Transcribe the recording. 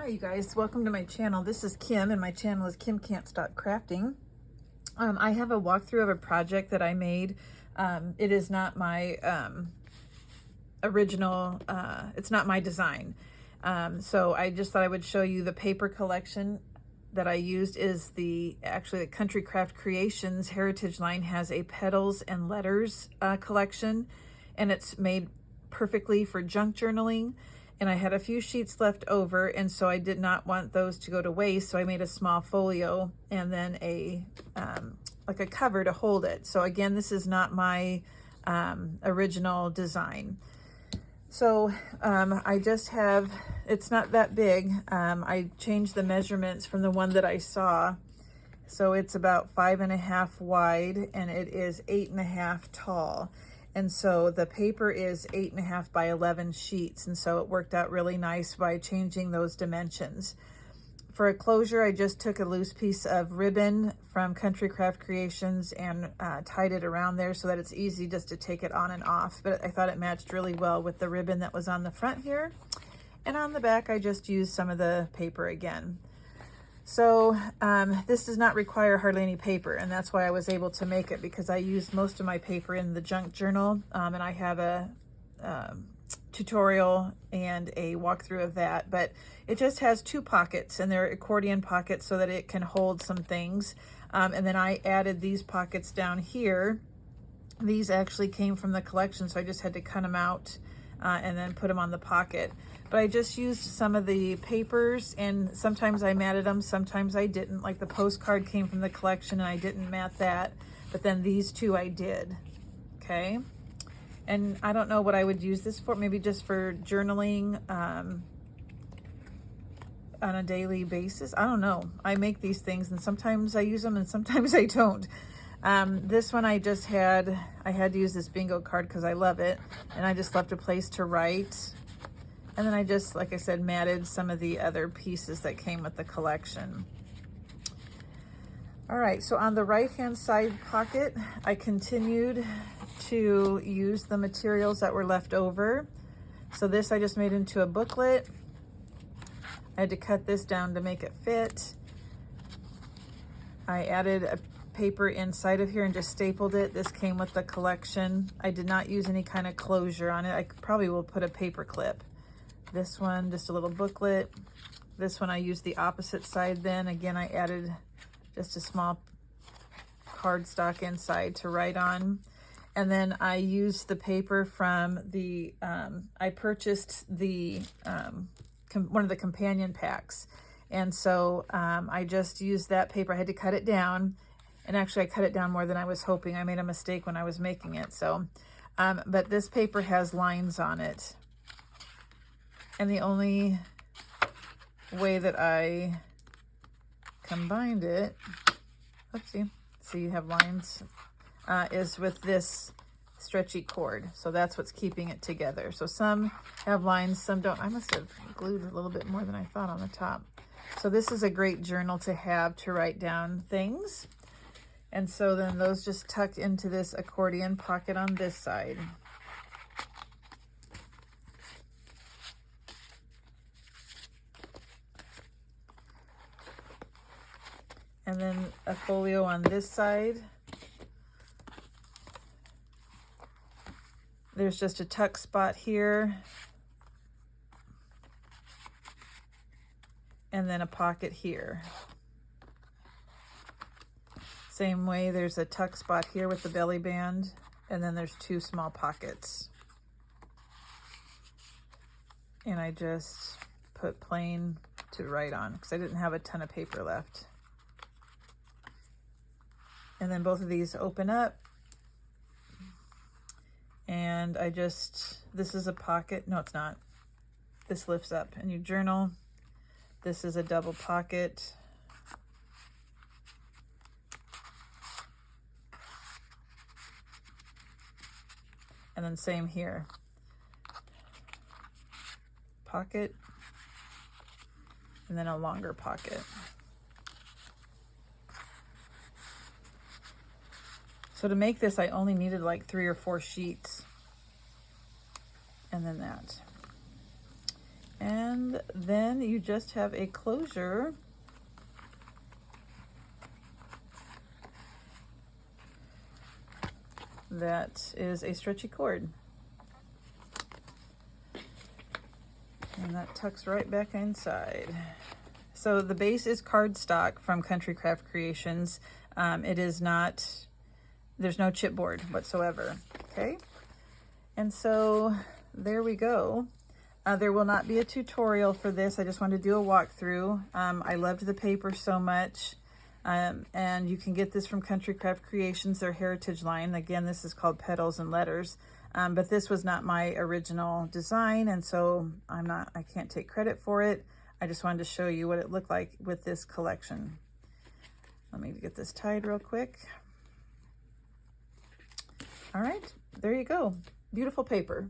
Hi you guys, welcome to my channel. This is Kim and my channel is Kim Can't Stop Crafting. I have a walkthrough of a project that I made. It is not my original, it's not my design. So I just thought I would show you the paper collection that I used is actually the Country Craft Creations Heritage line has a Petals and Letters collection, and it's made perfectly for junk journaling. And I had a few sheets left over, and so I did not want those to go to waste, so I made a small folio and then like a cover to hold it. So again, this is not my original design. So I just have, it's not that big. I changed the measurements from the one that I saw. So it's about 5.5 wide and it is 8.5 tall. And so the paper is 8.5 by 11 sheets. And so it worked out really nice by changing those dimensions. For a closure, I just took a loose piece of ribbon from Country Craft Creations and tied it around there so that it's easy just to take it on and off. But I thought it matched really well with the ribbon that was on the front here. And on the back, I just used some of the paper again. So this does not require hardly any paper, and that's why I was able to make it, because I used most of my paper in the junk journal, and I have a tutorial and a walkthrough of that. But it just has 2 pockets, and they're accordion pockets so that it can hold some things. And then I added these pockets down here. These actually came from the collection, so I just had to cut them out and then put them on the pocket. But I just used some of the papers, and sometimes I matted them, sometimes I didn't. Like the postcard came from the collection and I didn't mat that, but then these 2 I did, okay? And I don't know what I would use this for, maybe just for journaling on a daily basis. I don't know. I make these things and sometimes I use them and sometimes I don't. This one I had to use this bingo card because I love it, and I just left a place to write. And then I just, like I said, matted some of the other pieces that came with the collection. All right, so on the right-hand side pocket, I continued to use the materials that were left over. So this I just made into a booklet. I had to cut this down to make it fit. I added a paper inside of here and just stapled it. This came with the collection. I did not use any kind of closure on it. I probably will put a paper clip. This one, just a little booklet. This one I used the opposite side then. Again, I added just a small cardstock inside to write on. And then I used the paper from the, I purchased the, one of the companion packs. And so I just used that paper. I had to cut it down. And actually I cut it down more than I was hoping. I made a mistake when I was making it. So, but this paper has lines on it. And the only way that I combined it, oopsie, so you have lines, is with this stretchy cord. So that's what's keeping it together. So some have lines, some don't. I must have glued a little bit more than I thought on the top. So this is a great journal to have to write down things. And so then those just tuck into this accordion pocket on this side. And then a folio on this side. There's just a tuck spot here. And then a pocket here. Same way, there's a tuck spot here with the belly band. And then there's 2 small pockets. And I just put plain to write on because I didn't have a ton of paper left. And then both of these open up. And I just, this is a pocket. No, it's not. This lifts up and you journal. This is a double pocket. And then same here. Pocket. And then a longer pocket. So to make this, I only needed like 3 or 4 sheets. And then that. And then you just have a closure that is a stretchy cord. And that tucks right back inside. So the base is cardstock from Country Craft Creations. It is not, there's no chipboard whatsoever, okay? And so there we go. There will not be a tutorial for this. I just wanted to do a walkthrough. I loved the paper so much. And you can get this from Country Craft Creations, their heritage line. Again, this is called Petals and Letters. But this was not my original design, and so I can't take credit for it. I just wanted to show you what it looked like with this collection. Let me get this tied real quick. All right, there you go. Beautiful paper.